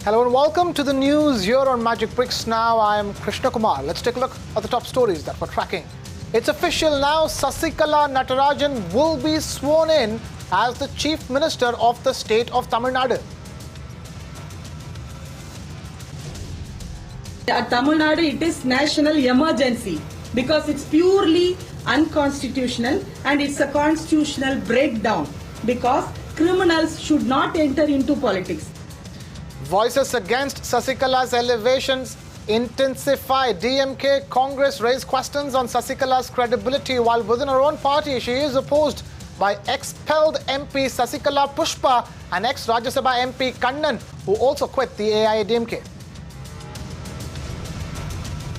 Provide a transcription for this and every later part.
Hello and welcome to the news here on Magic Bricks. Now I am Krishna Kumar. Let's take a look at the top stories that we're tracking. It's official now, Sasikala Natarajan will be sworn in as the Chief Minister of the state of Tamil Nadu. At Tamil Nadu, it is national emergency because it's purely unconstitutional and it's a constitutional breakdown because criminals should not enter into politics. Voices against Sasikala's elevations intensify. DMK Congress raised questions on Sasikala's credibility, while within her own party she is opposed by expelled MP Sasikala Pushpa and ex-Rajya Sabha MP Kannan, who also quit the AIADMK.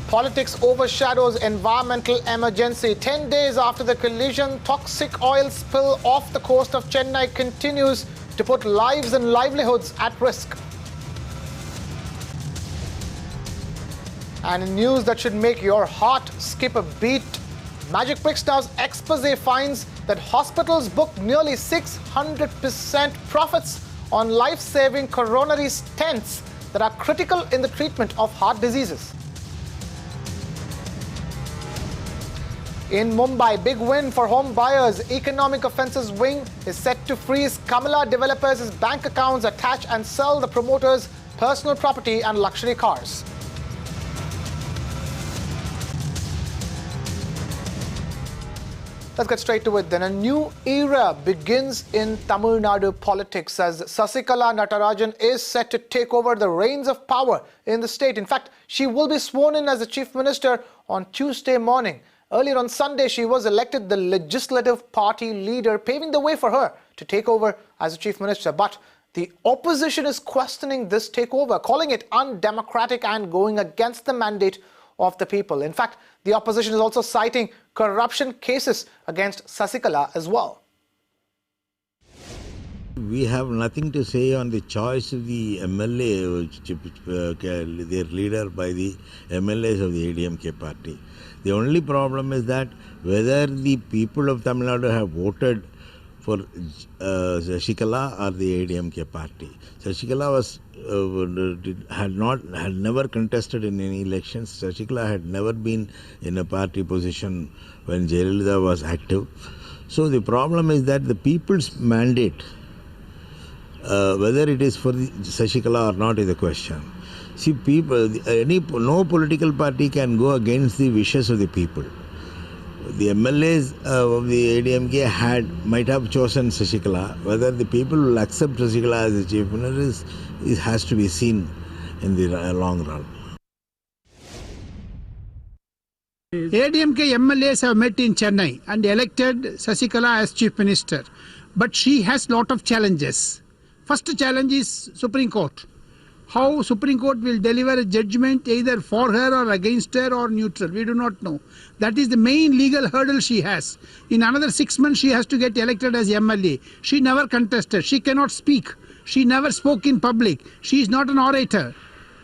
Politics overshadows environmental emergency. 10 days after the collision, toxic oil spill off the coast of Chennai continues to put lives and livelihoods at risk. And in news that should make your heart skip a beat, Magic Bricks Now's expose finds that hospitals book nearly 600% profits on life-saving coronary stents that are critical in the treatment of heart diseases. In Mumbai, big win for home buyers. Economic Offences Wing is set to freeze Kamala developers' bank accounts, attach and sell the promoters' personal property and luxury cars. Let's get straight to it then. A new era begins in Tamil Nadu politics as Sasikala Natarajan is set to take over the reins of power in the state. In fact, she will be sworn in as the Chief Minister on Tuesday morning. Earlier on Sunday, she was elected the Legislative Party leader, paving the way for her to take over as the Chief Minister. But the opposition is questioning this takeover, calling it undemocratic and going against the mandate of the people. In fact, the opposition is also citing corruption cases against Sasikala as well. We have nothing to say on the choice of the MLA, their leader by the MLAs of the ADMK party. The only problem is that whether the people of Tamil Nadu have voted for Sasikala or the ADMK party. Sasikala had never contested in any elections. Sasikala had never been in a party position when Jayalalitha was active. So the problem is that the people's mandate, whether it is for Sasikala or not, is a question. See, no political party can go against the wishes of the people. The MLAs of the ADMK might have chosen Sasikala. Whether the people will accept Sasikala as the Chief Minister has to be seen in the long run. ADMK MLAs have met in Chennai and elected Sasikala as Chief Minister. But she has lot of challenges. First challenge is Supreme Court. How Supreme Court will deliver a judgment either for her or against her or neutral, we do not know. That is the main legal hurdle she has. In another 6 months she has to get elected as MLA. She never contested, she cannot speak, she never spoke in public, she is not an orator.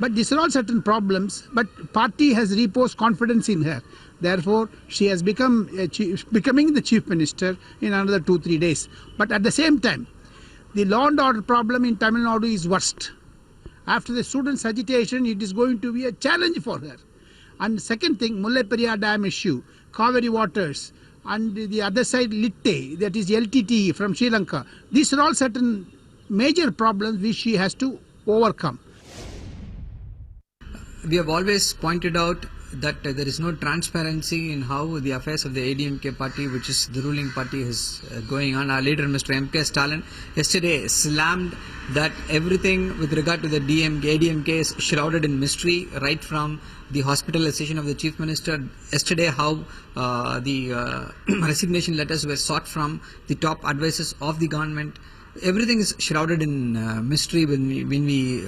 But these are all certain problems, but party has reposed confidence in her. Therefore, she has becoming the Chief Minister in another 2-3 days. But at the same time, the law and order problem in Tamil Nadu is worst. After the students' agitation, it is going to be a challenge for her. And second thing, Mullai Periyar Dam issue, Kaveri waters, and the other side Litte, that is LTTE from Sri Lanka. These are all certain major problems which she has to overcome. We have always pointed out that there is no transparency in how the affairs of the ADMK party, which is the ruling party, is going on. Our leader, Mr. M.K. Stalin, yesterday slammed that everything with regard to the ADMK is shrouded in mystery, right from the hospitalization of the Chief Minister. Yesterday, how the resignation letters were sought from the top advisors of the government. Everything is shrouded in mystery when we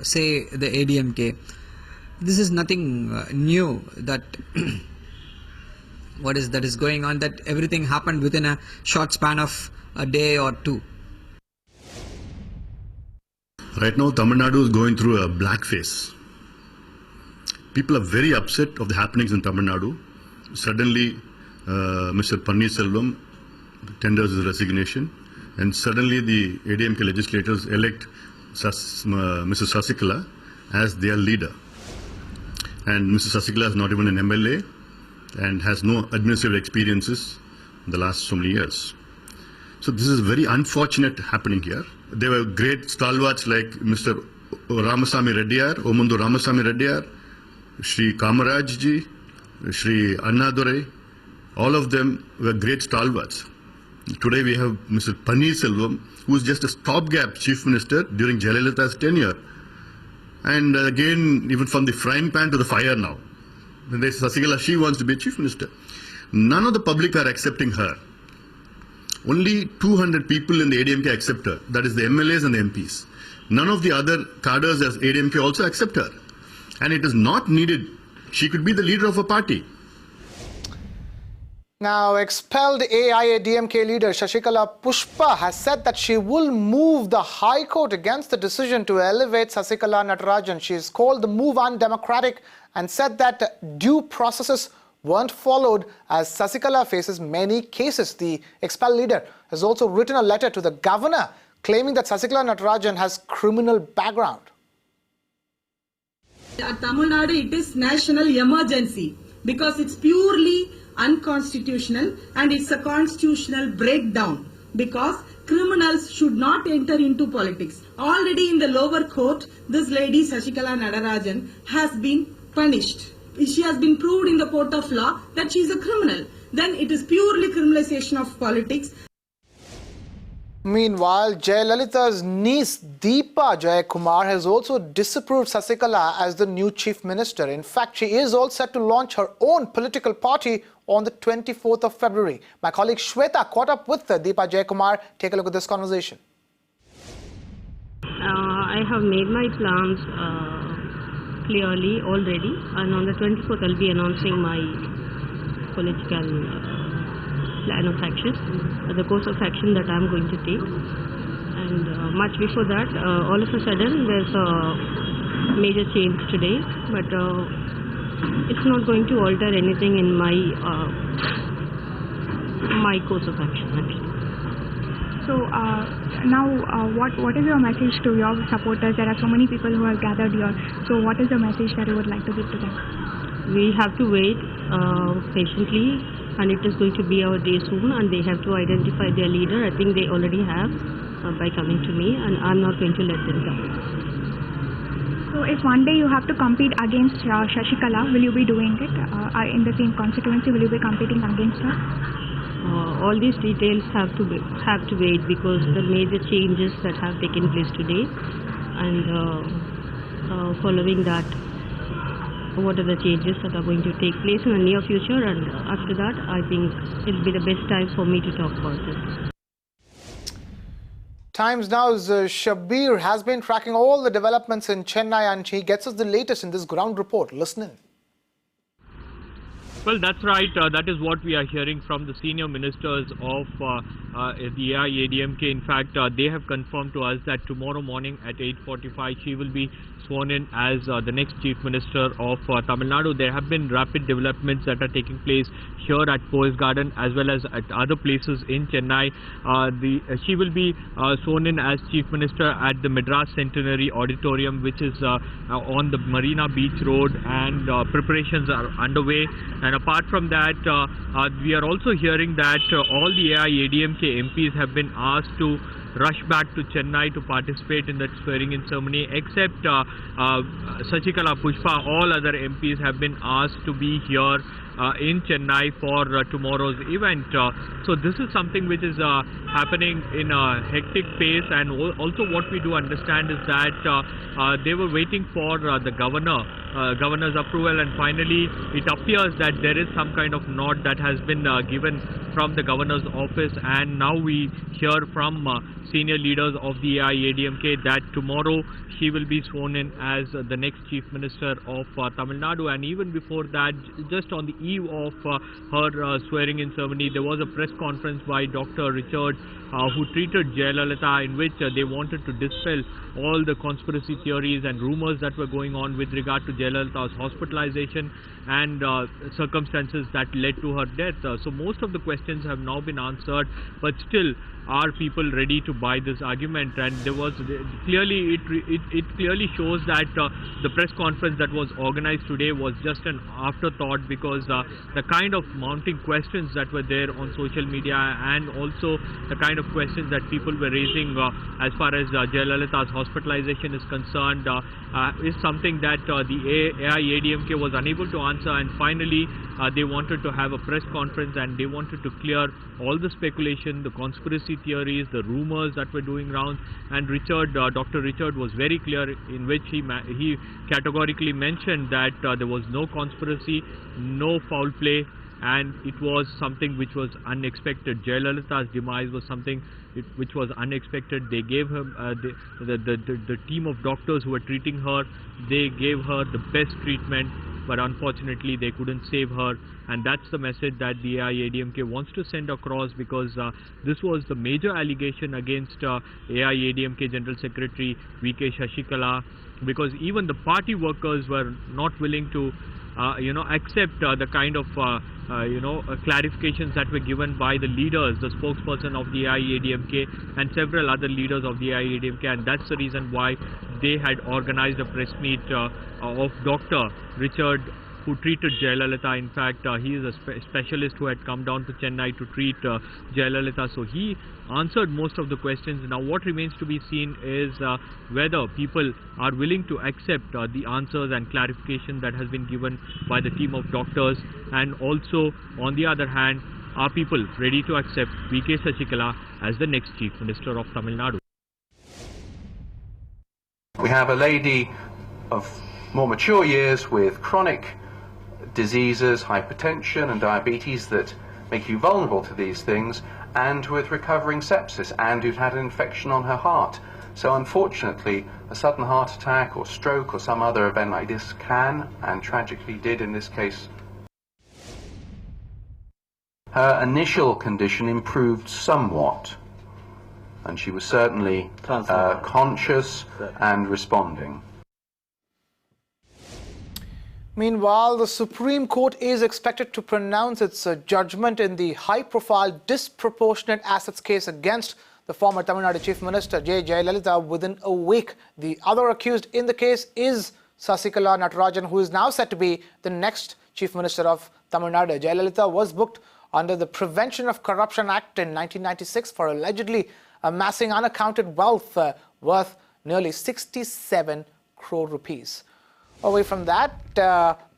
say the ADMK. This is nothing new that that is going on, that everything happened within a short span of a day or two. Right now, Tamil Nadu is going through a black phase. People are very upset of the happenings in Tamil Nadu. Suddenly, Mr. Pannirselvam tenders his resignation, and suddenly the ADMK legislators elect Mrs. Sasikala as their leader. And Mrs. Sasikala is not even an MLA and has no administrative experiences in the last so many years. So this is very unfortunate happening here. There were great stalwarts like Mr. Ramasamy Reddiyar, Omundu Ramasamy Reddiyar, Shri Kamarajji, Shri Annadure. All of them were great stalwarts. Today we have Mr. Panneerselvam, who is just a stopgap chief minister during Jayalalitha's tenure. And again, even from the frying pan to the fire now. When they say Sasikala, she wants to be chief minister. None of the public are accepting her. Only 200 people in the ADMK accept her. That is the MLAs and the MPs. None of the other cadres as ADMK also accept her. And it is not needed. She could be the leader of a party. Now, expelled AIADMK leader Sasikala Pushpa has said that she will move the High Court against the decision to elevate Sasikala Natarajan. She has called the move undemocratic and said that due processes weren't followed as Sasikala faces many cases. The expelled leader has also written a letter to the governor claiming that Sasikala Natarajan has criminal background. At Tamil Nadu, it is national emergency because it's purely unconstitutional and it's a constitutional breakdown because criminals should not enter into politics. Already in the lower court, this lady Sasikala Natarajan has been punished. She has been proved in the court of law that she is a criminal. Then it is purely criminalization of politics. Meanwhile, Jayalalitha's niece Deepa Kumar has also disapproved Sasikala as the new chief minister. In fact, she is all set to launch her own political party on the 24th of February. My colleague Shweta caught up with Deepa Kumar. Take a look at this conversation. I have made my plans clearly already, and on the 24th I'll be announcing my political plan of action, the course of action that I'm going to take. And much before that, all of a sudden there's a major change today, but it's not going to alter anything in my my course of action actually. So now what is your message to your supporters? There are so many people who are gathered here. So what is the message that you would like to give to them? We have to wait patiently, and it is going to be our day soon, and they have to identify their leader. I think they already have by coming to me, and I'm not going to let them down. So if one day you have to compete against Sasikala, will you be doing it? In the same constituency, will you be competing against her? All these details have to wait because the major changes that have taken place today, and following that, what are the changes that are going to take place in the near future, and after that I think it'll be the best time for me to talk about this. Times Now's Shabir has been tracking all the developments in Chennai, and he gets us the latest in this ground report. Listen in. Well, that's right. That is what we are hearing from the senior ministers of the AIADMK. In fact, they have confirmed to us that tomorrow morning at 8:45 she will be sworn in as the next chief minister of Tamil Nadu. There have been rapid developments that are taking place here at Poise Garden as well as at other places in Chennai. She will be sworn in as chief minister at the Madras Centenary Auditorium, which is on the Marina Beach Road, and preparations are underway. And apart from that, we are also hearing that all the AIADMK MPs have been asked to rush back to Chennai to participate in that swearing-in ceremony, except Sasikala Pushpa. All other MPs have been asked to be here in Chennai for tomorrow's event. So this is something which is happening in a hectic pace, and also what we do understand is that they were waiting for the governor's approval, and finally it appears that there is some kind of nod that has been given from the governor's office, and now we hear from senior leaders of the AIADMK that tomorrow she will be sworn in as the next chief minister of Tamil Nadu. And even before that, just on the eve of her swearing-in ceremony, there was a press conference by Dr. Richard who treated Jayalalitha, in which they wanted to dispel all the conspiracy theories and rumors that were going on with regard to Jayalalitha's hospitalization. and circumstances that led to her death. So most of the questions have now been answered, but still are people ready to buy this argument? And there was clearly, it clearly shows that the press conference that was organized today was just an afterthought, because the kind of mounting questions that were there on social media, and also the kind of questions that people were raising as far as Jayalalitha's hospitalization is concerned, is something that the AIADMK was unable to answer. And finally they wanted to have a press conference, and they wanted to clear all the speculation, the conspiracy theories, the rumors that were doing rounds. And Dr. Richard was very clear, in which he categorically mentioned that there was no conspiracy, no foul play, and it was something which was unexpected. Jayalalitha's demise was something which was unexpected. They gave him the team of doctors who were treating her, they gave her the best treatment, but unfortunately they couldn't save her. And that's the message that the AIADMK wants to send across, because this was the major allegation against AIADMK General Secretary VK Sasikala, because even the party workers were not willing to accept the kind of clarifications that were given by the leaders, the spokesperson of the AIADMK and several other leaders of the AIADMK. And that's the reason why they had organized a press meet of Dr. Richard, who treated Jayalalitha. In fact, he is a specialist who had come down to Chennai to treat Jayalalitha. So he answered most of the questions. Now what remains to be seen is whether people are willing to accept the answers and clarification that has been given by the team of doctors, and also on the other hand, are people ready to accept VK Sasikala as the next Chief Minister of Tamil Nadu. We have a lady of more mature years with chronic diseases, hypertension and diabetes that make you vulnerable to these things, and with recovering sepsis, and who'd had an infection on her heart. So unfortunately, a sudden heart attack or stroke or some other event like this can, and tragically did in this case. Her initial condition improved somewhat, and she was certainly conscious and responding. Meanwhile, the Supreme Court is expected to pronounce its judgment in the high-profile disproportionate assets case against the former Tamil Nadu Chief Minister Jayalalitha within a week. The other accused in the case is Sasikala Natarajan, who is now set to be the next Chief Minister of Tamil Nadu. Jayalalitha was booked under the Prevention of Corruption Act in 1996 for allegedly amassing unaccounted wealth worth nearly 67 crore rupees. Away from that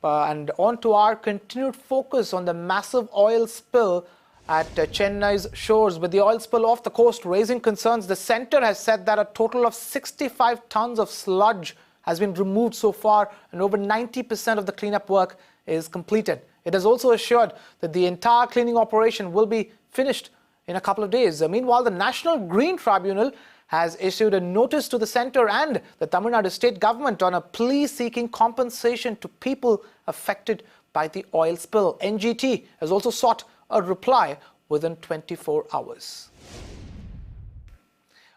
and on to our continued focus on the massive oil spill at Chennai's shores. With the oil spill off the coast raising concerns, the centre has said that a total of 65 tons of sludge has been removed so far, and over 90% of the cleanup work is completed. It has also assured that the entire cleaning operation will be finished in a couple of days. Meanwhile, the National Green Tribunal has issued a notice to the centre and the Tamil Nadu state government on a plea seeking compensation to people affected by the oil spill. NGT has also sought a reply within 24 hours.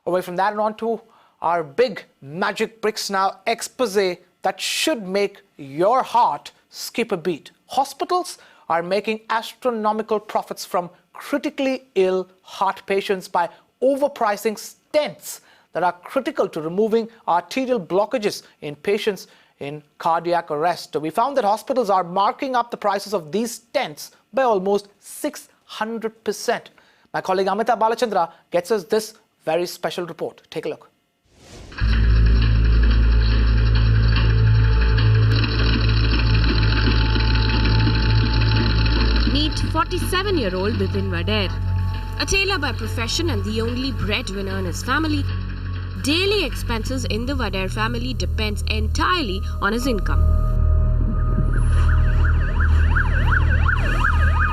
Away from that and on to our big magic bricks now expose that should make your heart skip a beat. Hospitals are making astronomical profits from critically ill heart patients by overpricing stents that are critical to removing arterial blockages in patients in cardiac arrest. We found that hospitals are marking up the prices of these stents by almost 600%. My colleague Amita Balachandra gets us this very special report. Take a look. Meet 47-year-old Bipin Vader. A tailor by profession and the only breadwinner in his family, daily expenses in the Vader family depends entirely on his income.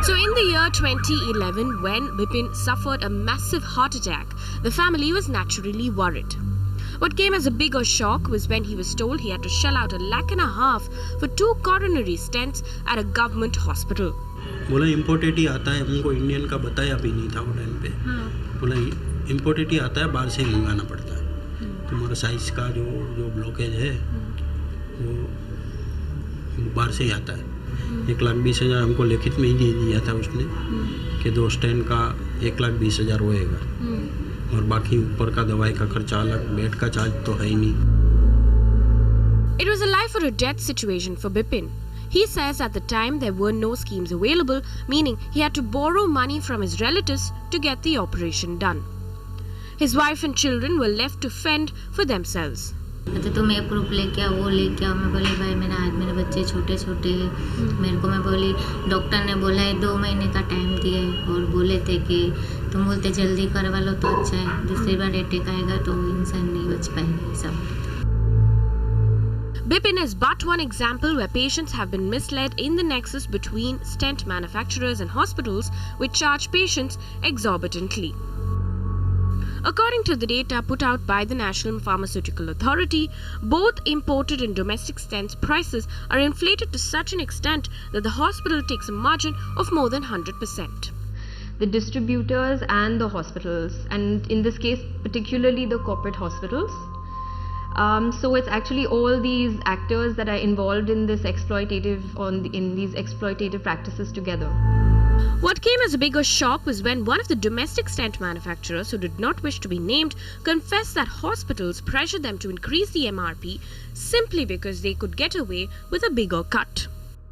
So in the year 2011, when Bipin suffered a massive heart attack, the family was naturally worried. What came as a bigger shock was when he was told he had to shell out $1.5 lakh for 2 coronary stents at a government hospital. बोला imported ही आता है, हमको Indian का बताया भी नहीं था वो टाइम पे. बोला इम्पोर्टेड ही आता है, बाहर से मंगाना पड़ता है. तुम्हारा साइज का जो ब्लॉकेज है वो बाहर से ही आता है. 1,20,000 हमको लिखित में ही दे दिया था उसने कि 2 स्टैंड का 1,20,000 होएगा और बाकी ऊपर का दवाई का खर्चा अलग, बेड का चार्ज तो है ही नहीं. It was a life or a death situation for Bipin. He says at the time there were no schemes available, meaning he had to borrow money from his relatives to get the operation done. His wife and children were left to fend for themselves. तो तुम ये proof लेके आओ, वो लेके आओ. मैं बोली भाई मेरे बच्चे छोटे छोटे मेरे को, मैं बोली डॉक्टर ने बोला है 2 महीने का टाइम दिया है और बोले थे कि तुम बोलते जल्दी करवा लो तो अच्छा है, दूसरी बार अटैक आएगा तो इंसान नहीं बच पाएगा सब. Bipin is but one example where patients have been misled in the nexus between stent manufacturers and hospitals which charge patients exorbitantly. According to the data put out by the National Pharmaceutical Authority, both imported and domestic stents prices are inflated to such an extent that the hospital takes a margin of more than 100%. The distributors and the hospitals, and in this case particularly the corporate hospitals. So it's actually all these actors that are involved in this in these exploitative practices together. What came as a bigger shock was when one of the domestic stent manufacturers, who did not wish to be named, confessed that hospitals pressured them to increase the MRP simply because they could get away with a bigger cut.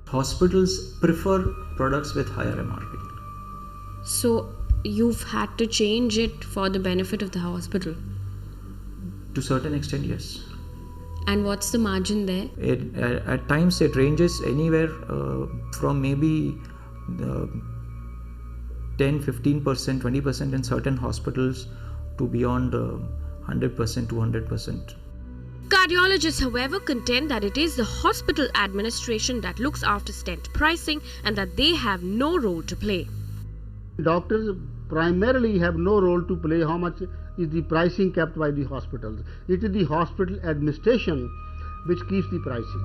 Hospitals prefer products with higher MRP. So you've had to change it for the benefit of the hospital? To a certain extent, yes. And what's the margin there? At times it ranges anywhere from maybe 10, 15%, 20% in certain hospitals to beyond 100%, 200%. Cardiologists, however, contend that it is the hospital administration that looks after stent pricing and that they have no role to play. Doctors primarily have no role to play how much is the pricing kept by the hospitals. It is the hospital administration which keeps the pricing.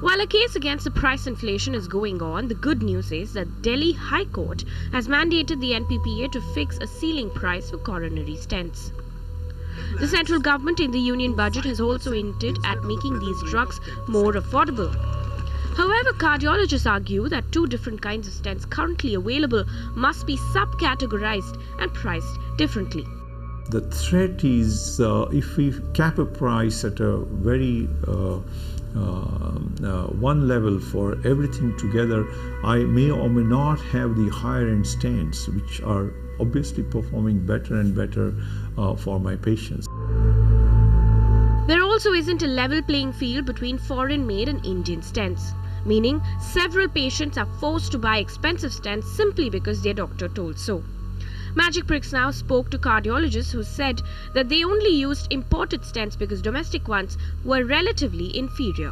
While a case against the price inflation is going on, the good news is that Delhi High Court has mandated the NPPA to fix a ceiling price for coronary stents. The central government in the union budget has also hinted at making these drugs more affordable. However, cardiologists argue that 2 different kinds of stents currently available must be subcategorized and priced differently. The threat is if we cap a price at a very one level for everything together, I may or may not have the higher end stents which are obviously performing better and better for my patients. There also isn't a level playing field between foreign made and Indian stents, meaning several patients are forced to buy expensive stents simply because their doctor told so. Magic Pricks Now spoke to cardiologists who said that they only used imported stents because domestic ones were relatively inferior.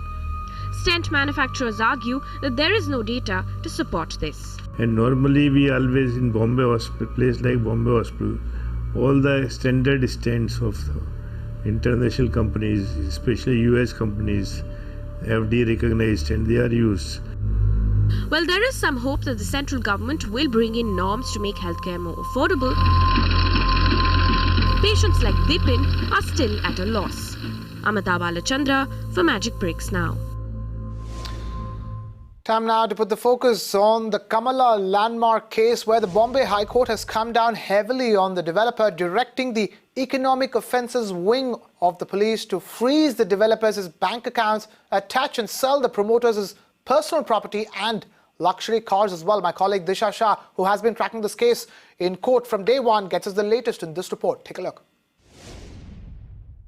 Stent manufacturers argue that there is no data to support this. And normally we always in Bombay hospital, place like Bombay hospital, all the standard stents of the international companies, especially US companies, FDA recognized, and they are used. Well, there is some hope that the central government will bring in norms to make healthcare more affordable. Patients like Bipin are still at a loss. Amita Balachandra for Magic Breaks Now. Time now to put the focus on the Kamala landmark case where the Bombay High Court has come down heavily on the developer, directing the economic offences wing of the police to freeze the developers' bank accounts, attach and sell the promoters' personal property and luxury cars as well. My colleague Disha Shah, who has been tracking this case in court from day one, gets us the latest in this report. Take a look.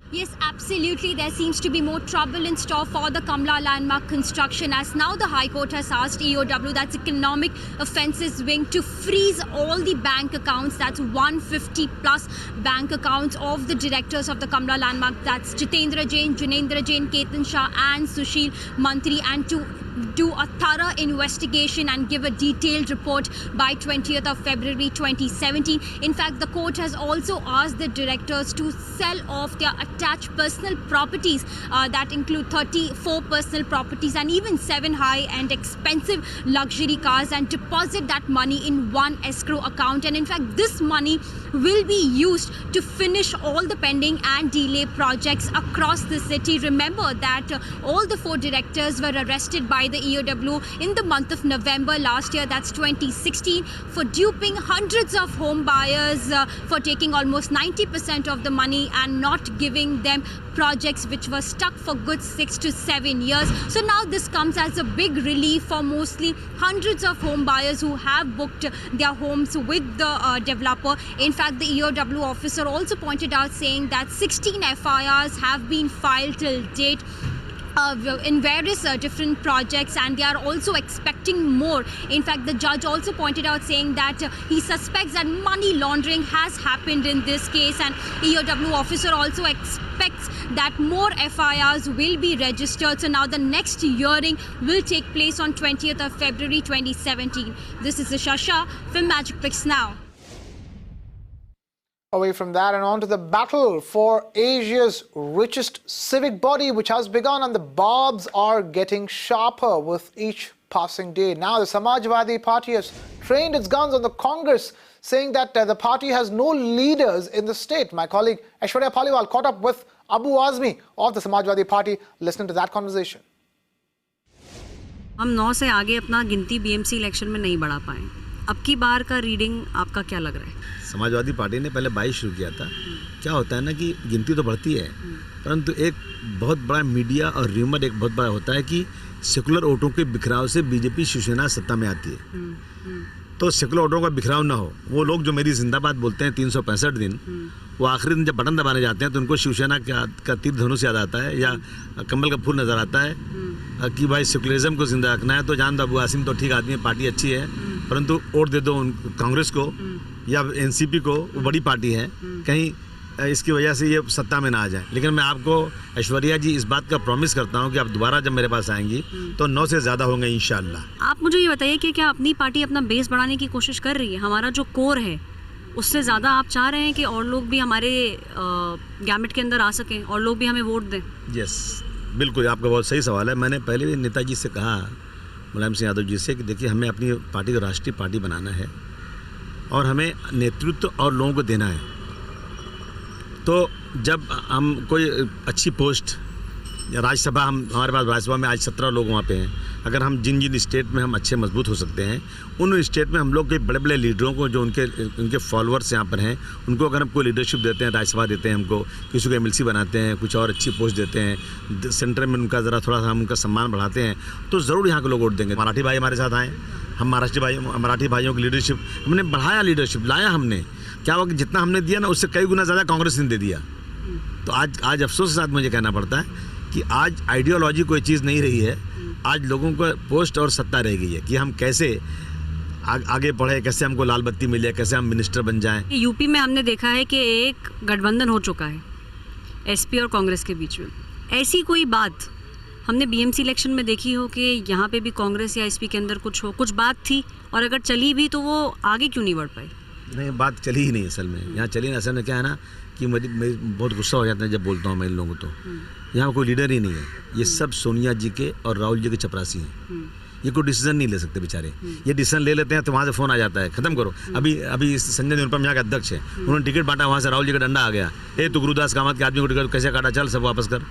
Yes, absolutely. There seems to be more trouble in store for the Kamala landmark construction, as now the High Court has asked EOW, that's Economic Offences Wing, to freeze all the bank accounts. That's 150 plus bank accounts of the directors of the Kamala landmark. That's Jitendra Jain, Junendra Jain, Ketan Shah and Sushil Mantri, and to do a thorough investigation and give a detailed report by 20th of February 2017. In fact, the court has also asked the directors to sell off their attached personal properties that include 34 personal properties and even 7 high-end expensive luxury cars, and deposit that money in one escrow account. And in fact, this money will be used to finish all the pending and delay projects across the city. Remember that all the 4 directors were arrested by by the EOW in the month of November last year, that's 2016, for duping hundreds of home buyers for taking almost 90% of the money and not giving them projects which were stuck for good 6 to 7 years. So now this comes as a big relief for mostly hundreds of home buyers who have booked their homes with the developer. In fact, the EOW officer also pointed out saying that 16 FIRs have been filed till date in various different projects, and they are also expecting more. In fact, the judge also pointed out saying that he suspects that money laundering has happened in this case, and EOW officer also expects that more FIRs will be registered. So now the next hearing will take place on 20th of February 2017. This is Shasha from Magic Picks Now. Away from that and on to the battle for Asia's richest civic body, which has begun, and the barbs are getting sharper with each passing day. Now the Samajwadi Party has trained its guns on the Congress, saying that the party has no leaders in the state. My colleague Aishwarya Paliwal caught up with Abu Azmi of the Samajwadi Party. Listen to that conversation. हम 9 से आगे अपना गिनती BMC election में नहीं बढ़ा पाए. अब की बार का रीडिंग आपका क्या लग रहा है? समाजवादी पार्टी ने पहले 22 शुरू किया था. क्या होता है ना कि गिनती तो बढ़ती है, परंतु एक बहुत बड़ा मीडिया और र्यूमर एक बहुत बड़ा होता है कि सेकुलर वोटों के बिखराव से बीजेपी शिवसेना सत्ता में आती है. तो सेकुलर वोटों का बिखराव ना हो. वो लोग जो मेरी जिंदाबाद बोलते हैं 365 दिन, वो आखिरी दिन जब बटन दबाने जाते हैं तो उनको शिवसेना का तीर धनुष याद आता है या कमल का फूल नजर आता है कि भाई सेकुलरिज्म को जिंदा रखना है. तो जान दो अबू आसिम तो ठीक आदमी है, पार्टी अच्छी है, परंतु वोट दे दो कांग्रेस को या एनसीपी को, वो बड़ी पार्टी है, कहीं इसकी वजह से ये सत्ता में ना आ जाए. लेकिन मैं आपको ऐश्वर्या जी इस बात का प्रॉमिस करता हूँ कि आप दोबारा जब मेरे पास आएंगी तो 9 से ज़्यादा होंगे इंशाल्लाह. आप मुझे ये बताइए कि क्या अपनी पार्टी अपना बेस बढ़ाने की कोशिश कर रही है? हमारा जो कोर है उससे ज़्यादा आप चाह रहे हैं कि और लोग भी हमारे गैमेट के अंदर आ सकें और लोग भी हमें वोट दें? यस, बिल्कुल, आपका बहुत सही सवाल है. मैंने पहले भी नेताजी से कहा, मुलायम सिंह यादव जी से, कि देखिए हमें अपनी पार्टी को राष्ट्रीय पार्टी बनाना है और हमें नेतृत्व और लोगों को देना है. तो जब हम कोई अच्छी पोस्ट या राज्यसभा, हमारे पास राज्यसभा में आज 17 लोग वहाँ पे हैं, अगर हम जिन स्टेट में हम अच्छे मजबूत हो सकते हैं, उन स्टेट में हम लोग के बड़े बड़े लीडरों को जो उनके फॉलोअर्स यहाँ पर हैं, उनको अगर हम कोई लीडरशिप देते हैं, राज्यसभा देते हैं, हमको किसी को एमएलसी बनाते हैं, कुछ और अच्छी पोस्ट देते हैं, सेंटर में उनका ज़रा थोड़ा सा हम उनका सम्मान बढ़ाते हैं, तो ज़रूर यहाँ के लोग वोट देंगे. मराठी भाई हमारे साथ आए, हम मराठी भाइयों की लीडरशिप हमने बढ़ाया, लीडरशिप लाया हमने. क्या हुआ कि जितना हमने दिया ना उससे कई गुना ज़्यादा कांग्रेस ने दे दिया. तो आज अफसोस के साथ मुझे कहना पड़ता है कि आज आइडियोलॉजी कोई चीज़ नहीं रही है. आज लोगों को पोस्ट और सत्ता रह गई है कि हम कैसे आगे बढ़े, कैसे हमको लाल बत्ती मिले, कैसे हम मिनिस्टर बन जाएं. यूपी में हमने देखा है कि एक गठबंधन हो चुका है एसपी और कांग्रेस के बीच में. ऐसी कोई बात हमने बीएमसी इलेक्शन में देखी हो कि यहाँ पे भी कांग्रेस या एसपी के अंदर कुछ बात थी, और अगर चली भी तो वो आगे क्यों नहीं बढ़ पाई? नहीं, बात चली ही नहीं असल में. यहाँ चली नहीं. असल में क्या है ना कि मुझे बहुत गुस्सा हो जाता है जब बोलता हूँ मैं इन लोगों को. तो यहाँ कोई लीडर ही नहीं है. ये सब सोनिया जी के और राहुल जी के चपरासी हैं. ये कोई डिसीजन नहीं ले सकते बेचारे. ये डिसीजन ले लेते हैं तो वहाँ से फ़ोन आ जाता है, ख़त्म करो. अभी संजय निरुपम यहाँ के अध्यक्ष है, उन्होंने टिकट बांटा, वहाँ से राहुल जी का डंडा आ गया, तू गुरुदास कामत के आदमी को टिकट कैसे काटा, चल सब वापस कर.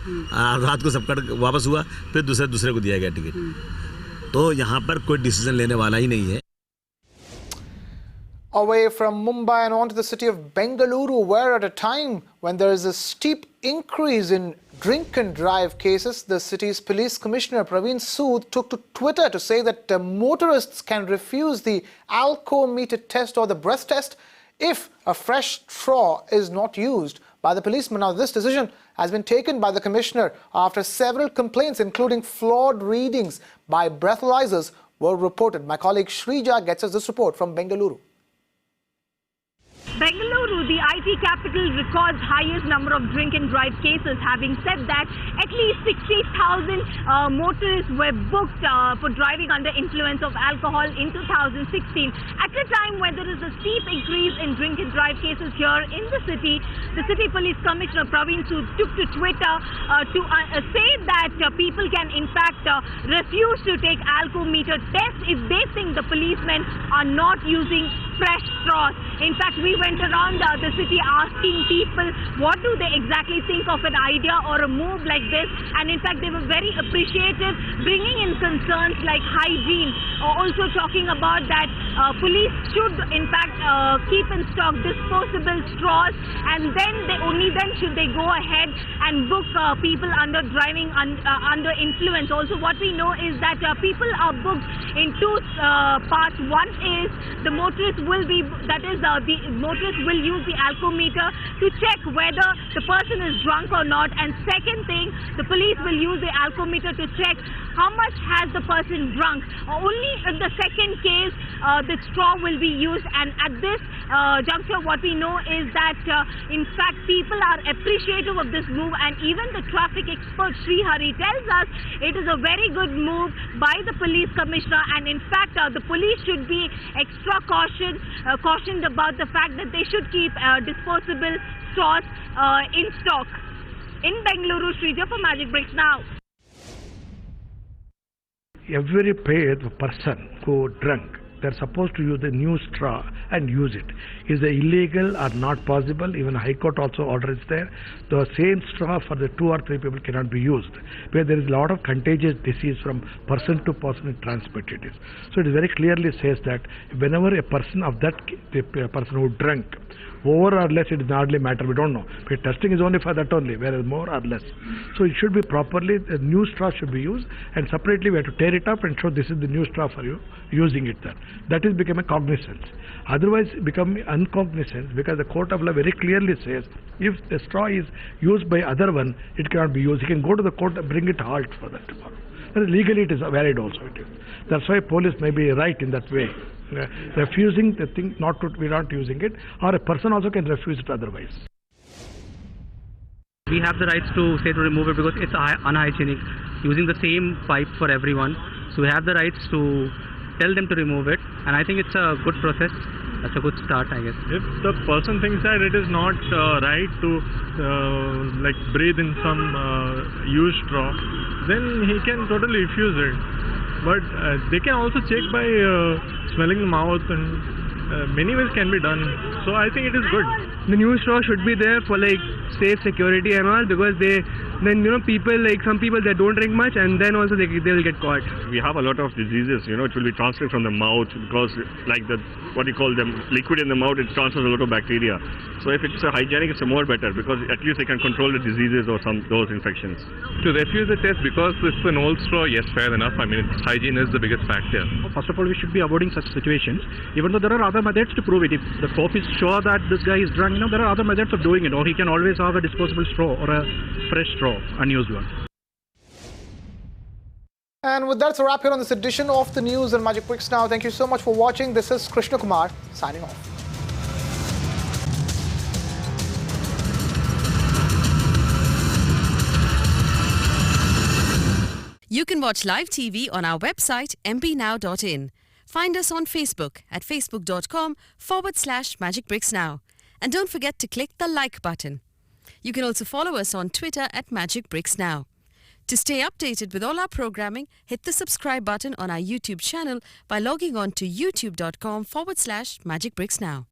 रात को सब कट वापस हुआ, फिर दूसरे को दिया गया टिकट. तो यहाँ पर कोई डिसीजन लेने वाला ही नहीं है. Away from Mumbai and on to the city of Bengaluru, where at a time when there is a steep increase in drink and drive cases, the city's police commissioner Praveen Sood took to Twitter to say that motorists can refuse the alcometer test or the breath test if a fresh straw is not used by the policeman. Now, this decision has been taken by the commissioner after several complaints, including flawed readings by breathalyzers, were reported. My colleague Shrija gets us this report from Bengaluru. Bengaluru, the IT capital, records highest number of drink and drive cases. Having said that, at least 60,000 motorists were booked for driving under influence of alcohol in 2016. At a time when there is a steep increase in drink and drive cases here in the city police commissioner Praveen Sood took to Twitter to say that people can in fact refuse to take alcometer tests if they think the policemen are not using fresh straws. In fact, we went around the city asking people what do they exactly think of an idea or a move like this, and in fact they were very appreciative, bringing in concerns like hygiene, also talking about that police should in fact keep in stock disposable straws, and then only then should they go ahead and book people under driving under influence. Also, what we know is that people are booked in two parts. One is the motorist will use the alcometer to check whether the person is drunk or not, and second thing, the police will use the alcometer to check how much has the person drunk. Only in the second case the straw will be used, and at this juncture what we know is that in fact people are appreciative of this move, and even the traffic expert Sri Hari tells us it is a very good move by the police commissioner, and in fact the police should be extra cautioned about the fact that they should keep disposable straws in stock. In Bengaluru, Srija for Magic Bricks Now. Every person who drunk, they're supposed to use the new straw and use it. Is it illegal or not possible? Even High Court also orders there. The same straw for the 2 or 3 people cannot be used, where there is a lot of contagious disease from person to person transmitted. So it very clearly says that whenever a person of that, the person who drank, over or less, it does hardly matter, we don't know. But testing is only for that only, whereas more or less. So it should be properly, the new straw should be used, and separately we have to tear it up and show this is the new straw for you, using it there. That is become a cognizance. Otherwise become uncognizance, because the court of law very clearly says if the straw is used by other one, it cannot be used. You can go to the court and bring it halt for that tomorrow. And legally it is valid also. It is. That's why police may be right in that way. Refusing the thing, we're not using it, or a person also can refuse it otherwise. We have the rights to say to remove it because it's unhygienic, using the same pipe for everyone. So we have the rights to tell them to remove it, and I think it's a good process. That's a good start, I guess. If the person thinks that it is not right to like breathe in some used straw, then he can totally refuse it. But they can also check by smelling the mouth, and many ways can be done. So I think it is good. The new straw should be there for like safe security and all, because people, like some people that don't drink much, and then also they will get caught. We have a lot of diseases, it will be transferred from the mouth, because like what you call them, liquid in the mouth, it transfers a lot of bacteria. So if it's a hygienic, it's more better, because at least they can control the diseases or those infections. To refuse the test because it's an old straw, yes, fair enough. I mean, hygiene is the biggest factor. First of all, we should be avoiding such situations, even though there are other methods to prove it. If the cop is sure that this guy is drunk, there are other methods of doing it, or he can always have a disposable straw or a fresh straw, unused one. And with that, it's a wrap here on this edition of the news and Magic Bricks Now. Thank you so much for watching. This is Krishna Kumar signing off. You can watch live TV on our website mpnow.in. Find us on Facebook at facebook.com/magicbricksnow. And don't forget to click the like button. You can also follow us on Twitter at Magic Bricks Now. To stay updated with all our programming, hit the subscribe button on our YouTube channel by logging on to youtube.com/magicbricksnow.